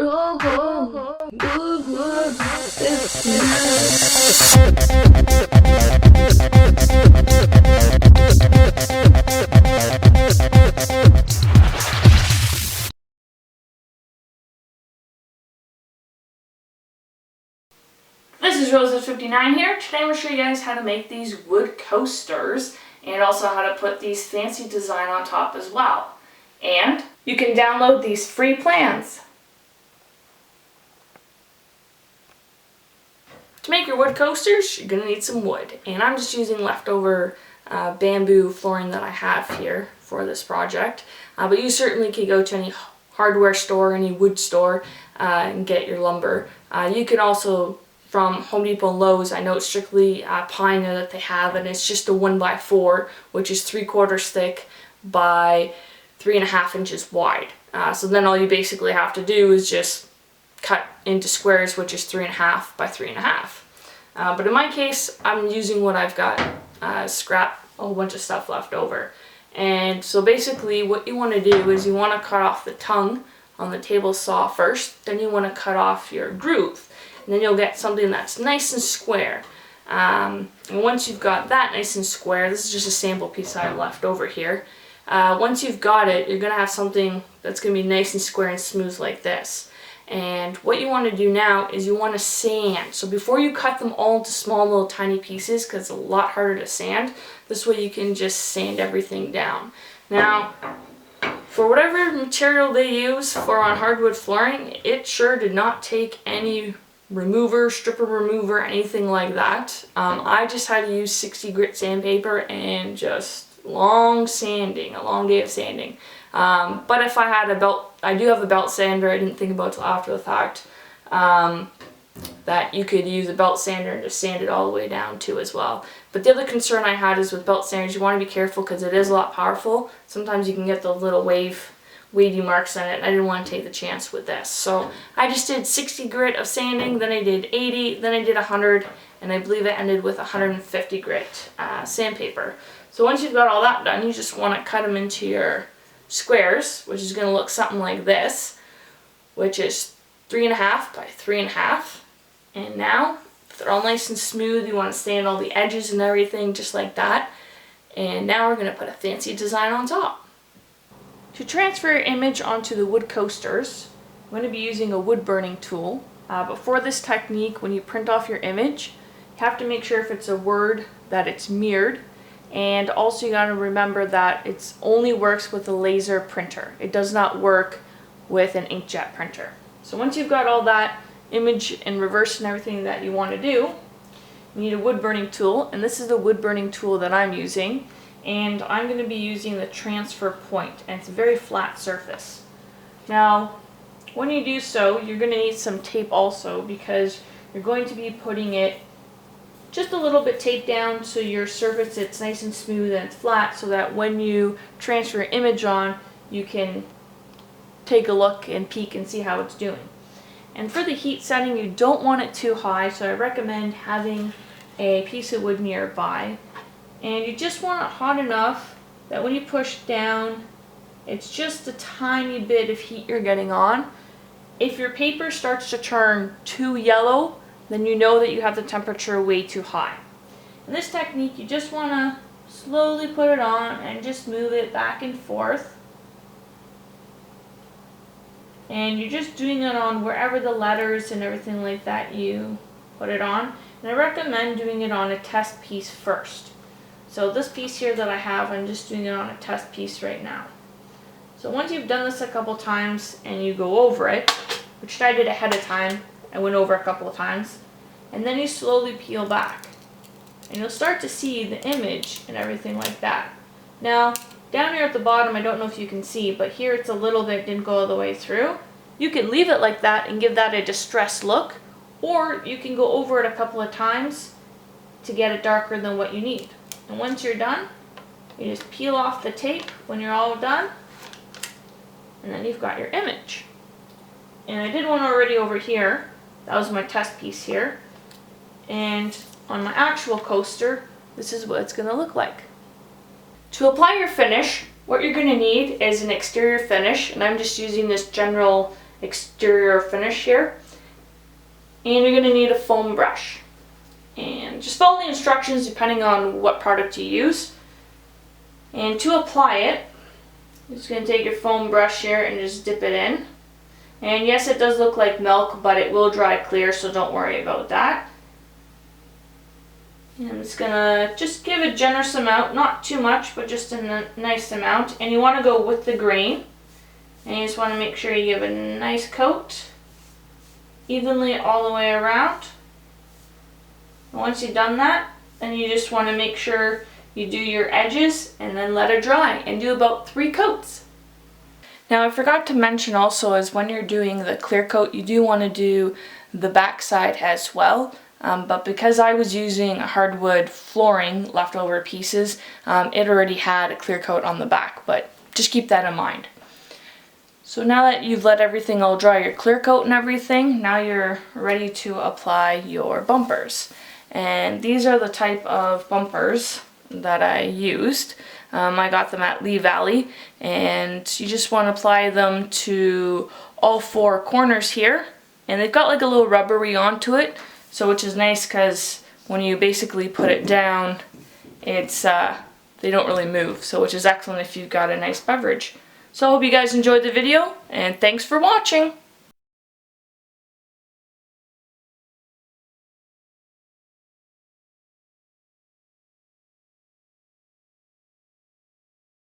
go home. It's This is Rose59 here. Today I'm going to show you guys how to make these wood coasters and also how to put these fancy design on top as well. And you can download these free plans. To make your wood coasters, you're going to need some wood. And I'm just using leftover bamboo flooring that I have here for this project. But you certainly could go to any hardware store, any wood store, and get your lumber. You can also, from Home Depot and Lowe's, I know it's strictly pine there that they have, and it's just a 1x4, which is 3/4 thick by 3.5 inches wide. So then all you basically have to do is just cut into squares, which is 3.5 by 3.5. But in my case, I'm using what I've got, scrap, a whole bunch of stuff left over. And so basically what you want to do is you want to cut off the tongue on the table saw first, then you want to cut off your groove. And then you'll get something that's nice and square. And once you've got that nice and square, this is just a sample piece I have left over here. Once you've got it, you're going to have something that's going to be nice and square and smooth like this. And what you want to do now is you want to sand. So before you cut them all into small little tiny pieces, because it's a lot harder to sand, this way you can just sand everything down. Now, for whatever material they use for on hardwood flooring, it sure did not take any remover, stripper remover, anything like that. I just had to use 60 grit sandpaper and just a long day of sanding. But if I had a belt, I do have a belt sander, I didn't think about it till after the fact, that you could use a belt sander and just sand it all the way down too as well. But the other concern I had is with belt sanders, you want to be careful because it is a lot powerful. Sometimes you can get those little wavy marks on it, and I didn't want to take the chance with this. So I just did 60 grit of sanding, then I did 80, then I did 100, and I believe I ended with 150 grit sandpaper. So once you've got all that done, you just want to cut them into your squares, which is going to look something like this, which is 3.5 by 3.5. And now, if they're all nice and smooth, you want to sand all the edges and everything just like that. And now we're going to put a fancy design on top. To transfer your image onto the wood coasters, I'm going to be using a wood burning tool. But for this technique, when you print off your image, you have to make sure if it's a word that it's mirrored. And also you got to remember that it only works with a laser printer. It does not work with an inkjet printer. So once you've got all that image in reverse and everything that you want to do, you need a wood burning tool. And this is the wood burning tool that I'm using. And I'm going to be using the transfer point, and it's a very flat surface. Now, when you do so, you're going to need some tape also, because you're going to be putting it just a little bit taped down so your surface it's nice and smooth and it's flat, so that when you transfer your image on, you can take a look and peek and see how it's doing. And for the heat setting, you don't want it too high, so I recommend having a piece of wood nearby. And you just want it hot enough that when you push down, it's just a tiny bit of heat you're getting on. If your paper starts to turn too yellow, then you know that you have the temperature way too high. In this technique, you just want to slowly put it on and just move it back and forth. And you're just doing it on wherever the letters and everything like that you put it on. And I recommend doing it on a test piece first. So this piece here that I have, I'm just doing it on a test piece right now. So once you've done this a couple times and you go over it, which I did ahead of time, I went over a couple of times, and then you slowly peel back. And you'll start to see the image and everything like that. Now, down here at the bottom, I don't know if you can see, but here it's a little bit, didn't go all the way through. You can leave it like that and give that a distressed look, or you can go over it a couple of times to get it darker than what you need. And once you're done, you just peel off the tape when you're all done, and then you've got your image. And I did one already over here. That was my test piece here. And on my actual coaster, this is what it's going to look like. To apply your finish, what you're going to need is an exterior finish, and I'm just using this general exterior finish here. And you're going to need a foam brush. And just follow the instructions depending on what product you use. And to apply it, you're just going to take your foam brush here and just dip it in. And yes, it does look like milk, but it will dry clear, so don't worry about that. And I'm just going to just give a generous amount, not too much, but just a nice amount. And you want to go with the grain. And you just want to make sure you give a nice coat evenly all the way around. And once you've done that, then you just want to make sure you do your edges and then let it dry and do about 3 coats. Now I forgot to mention also is when you're doing the clear coat, you do want to do the back side as well. But because I was using hardwood flooring, leftover pieces, it already had a clear coat on the back, but just keep that in mind. So now that you've let everything all dry, your clear coat and everything, now you're ready to apply your bumpers. And these are the type of bumpers that I used. I got them at Lee Valley, and you just want to apply them to all 4 corners here. And they've got like a little rubbery onto it, so which is nice because when you basically put it down, it's they don't really move, so which is excellent if you've got a nice beverage. So I hope you guys enjoyed the video, and thanks for watching!